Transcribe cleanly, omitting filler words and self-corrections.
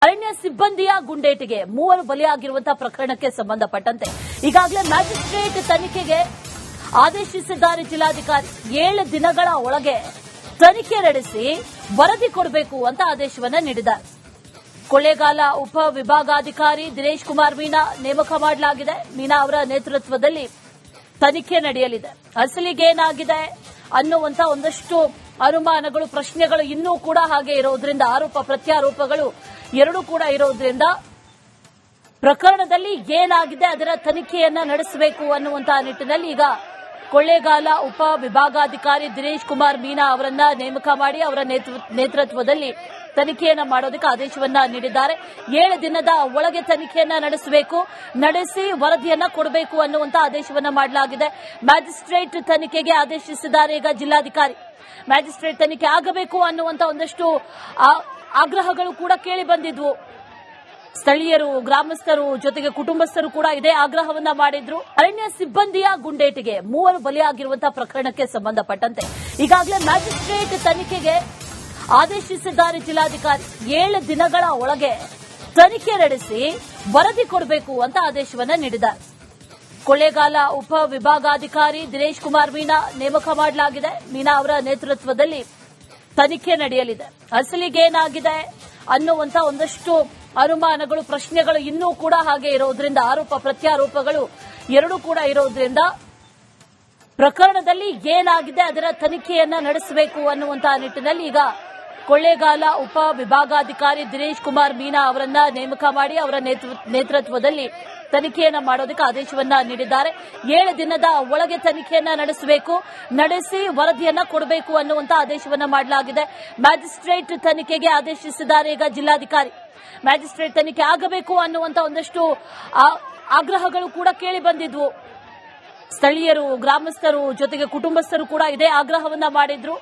ಅರಣ್ಯ ಸಿಬ್ಬಂದಿಯ ಗುಂಡೇಟಿಗೆ 3 ಬಲಿಯಾಗಿರುವಂತಹ ಪ್ರಕರಣಕ್ಕೆ ಸಂಬಂಧಪಟ್ಟಂತೆ ಈಗಾಗಲೇ ಮ್ಯಾಜಿಸ್ಟ್ರೇಟ್ ತನಿಖೆಗೆ ಆದೇಶಿಸಿದ್ದಾರೆ ಜಿಲ್ಲಾಧಿಕಾರಿ. 7 ದಿನಗಳ ಒಳಗೆ ತನಿಖೆ ನಡೆಸಿ ವರದಿ ಕೊಡಬೇಕು ಅಂತ ಆದೇಶವನ್ನ ನೀಡಿದ್ದಾರೆ. ಕೊಳ್ಳೇಗಾಲ ಉಪ ವಿಭಾಗಾಧಿಕಾರಿ ದಿನೇಶ್ ಕುಮಾರ್ ಮೀನಾ ನೇಮಕ ಮಾಡಲಾಗಿದೆ. ಮೀನಾ ಅವರ ನೇತೃತ್ವದಲ್ಲಿ ತನಿಖೆ ನಡೆಯಲಿದೆ. ಅಸಲಿಗೇನಾಗಿದೆ ಅನ್ನುವಂತ ಒಂದಷ್ಟು ಅನುಮಾನಗಳು, ಪ್ರಶ್ನೆಗಳು ಇನ್ನೂ ಕೂಡ ಹಾಗೆ ಇರೋದ್ರಿಂದ, ಆರೋಪ ಪ್ರತ್ಯಾರೋಪಗಳು ಎರಡೂ ಕೂಡ ಇರೋದ್ರಿಂದ ಪ್ರಕರಣದಲ್ಲಿ ಏನಾಗಿದೆ ಅದರ ತನಿಖೆಯನ್ನ ನಡೆಸಬೇಕು ಅನ್ನುವಂತಹ ನಿಟ್ಟಿನಲ್ಲಿ ಈಗ ಕೊಳ್ಳೇಗಾಲ ಉಪ ವಿಭಾಗಾಧಿಕಾರಿ ದಿನೇಶ್ ಕುಮಾರ್ ಮೀನಾ ಅವರನ್ನ ನೇಮಕ ಮಾಡಿ ಅವರ ನೇತೃತ್ವದಲ್ಲಿ ತನಿಖೆಯನ್ನ ಮಾಡೋದಕ್ಕೆ ಆದೇಶವನ್ನ ನೀಡಿದ್ದಾರೆ. 7 ದಿನದ ಒಳಗೆ ತನಿಖೆಯನ್ನ ನಡೆಸಿ ವರದಿಯನ್ನ ಕೊಡಬೇಕು ಅನ್ನುವಂತ ಆದೇಶವನ್ನ ಮಾಡಲಾಗಿದೆ. ಮ್ಯಾಜಿಸ್ಟ್ರೇಟ್ ತನಿಖೆಗೆ ಆದೇಶಿಸಿದ್ದಾರೆ ಈಗ ಜಿಲ್ಲಾಧಿಕಾರಿ. ಮ್ಯಾಜಿಸ್ಟ್ರೇಟ್ ತನಿಖೆ ಆಗಬೇಕು ಅನ್ನುವಂತ ಒಂದಷ್ಟು ಆಗ್ರಹಗಳು ಕೂಡ ಕೇಳಿ ಬಂದಿದ್ವು. ಸ್ಥಳೀಯರು, ಗ್ರಾಮಸ್ಥರು ಜೊತೆಗೆ ಕುಟುಂಬಸ್ಥರು ಕೂಡ ಇದೇ ಆಗ್ರಹವನ್ನ ಮಾಡಿದ್ರು. ಅರಣ್ಯ ಸಿಬ್ಬಂದಿಯ ಗುಂಡೇಟಿಗೆ 3 ಬಲಿಯಾಗಿರುವಂತಹ ಪ್ರಕರಣಕ್ಕೆ ಸಂಬಂಧಪಟ್ಟಂತೆ ಈಗಾಗಲೇ ಮ್ಯಾಜಿಸ್ಟ್ರೇಟ್ ತನಿಖೆಗೆ ಆದೇಶಿಸಿದ್ದಾರೆ ಜಿಲ್ಲಾಧಿಕಾರಿ. 7 ದಿನಗಳ ಒಳಗೆ ತನಿಖೆ ನಡೆಸಿ ವರದಿ ಕೊಡಬೇಕು ಅಂತ ಆದೇಶವನ್ನ ನೀಡಿದ್ದಾರೆ. ಕೊಳ್ಳೇಗಾಲ ಉಪ ವಿಭಾಗಾಧಿಕಾರಿ ದಿನೇಶ್ ಕುಮಾರ್ ಮೀನಾ ನೇಮಕ ಮಾಡಲಾಗಿದೆ. ಮೀನಾ ಅವರ ನೇತೃತ್ವದಲ್ಲಿ ತನಿಖೆ ನಡೆಯಲಿದೆ. ಅಸಲಿಗೇನಾಗಿದೆ ಅನ್ನುವಂತ ಒಂದಷ್ಟು ಅನುಮಾನಗಳು, ಪ್ರಶ್ನೆಗಳು ಇನ್ನೂ ಕೂಡ ಹಾಗೆ ಇರೋದ್ರಿಂದ, ಆರೋಪ ಪ್ರತ್ಯಾರೋಪಗಳು ಎರಡೂ ಕೂಡ ಇರೋದ್ರಿಂದ ಪ್ರಕರಣದಲ್ಲಿ ಏನಾಗಿದೆ ಅದರ ತನಿಖೆಯನ್ನ ನಡೆಸಬೇಕು ಅನ್ನುವಂತಹ ನಿಟ್ಟಿನಲ್ಲಿ ಈಗ ಕೊಳ್ಳೇಗಾಲ ಉಪ ವಿಭಾಗಾಧಿಕಾರಿ ದಿನೇಶ್ ಕುಮಾರ್ ಮೀನಾ ಅವರನ್ನ ನೇಮಕ ಮಾಡಿ ಅವರ ನೇತೃತ್ವದಲ್ಲಿ ತನಿಖೆಯನ್ನ ಮಾಡೋದಕ್ಕೆ ಆದೇಶವನ್ನ ನೀಡಿದ್ದಾರೆ. 7 ದಿನದ ಒಳಗೆ ತನಿಖೆಯನ್ನ ನಡೆಸಿ ವರದಿಯನ್ನ ಕೊಡಬೇಕು ಅನ್ನುವಂತ ಆದೇಶವನ್ನ ಮಾಡಲಾಗಿದೆ. ಮ್ಯಾಜಿಸ್ಟ್ರೇಟ್ ತನಿಖೆಗೆ ಆದೇಶಿಸಿದ್ದಾರೆ ಈಗ ಜಿಲ್ಲಾಧಿಕಾರಿ. ಮ್ಯಾಜಿಸ್ಟ್ರೇಟ್ ತನಿಖೆ ಆಗಬೇಕು ಅನ್ನುವಂತ ಒಂದಷ್ಟು ಆಗ್ರಹಗಳು ಕೂಡ ಕೇಳಿ ಬಂದಿದ್ವು. ಸ್ಥಳೀಯರು, ಗ್ರಾಮಸ್ಥರು ಜೊತೆಗೆ ಕುಟುಂಬಸ್ಥರು ಕೂಡ ಇದೇ ಆಗ್ರಹವನ್ನ ಮಾಡಿದ್ರು.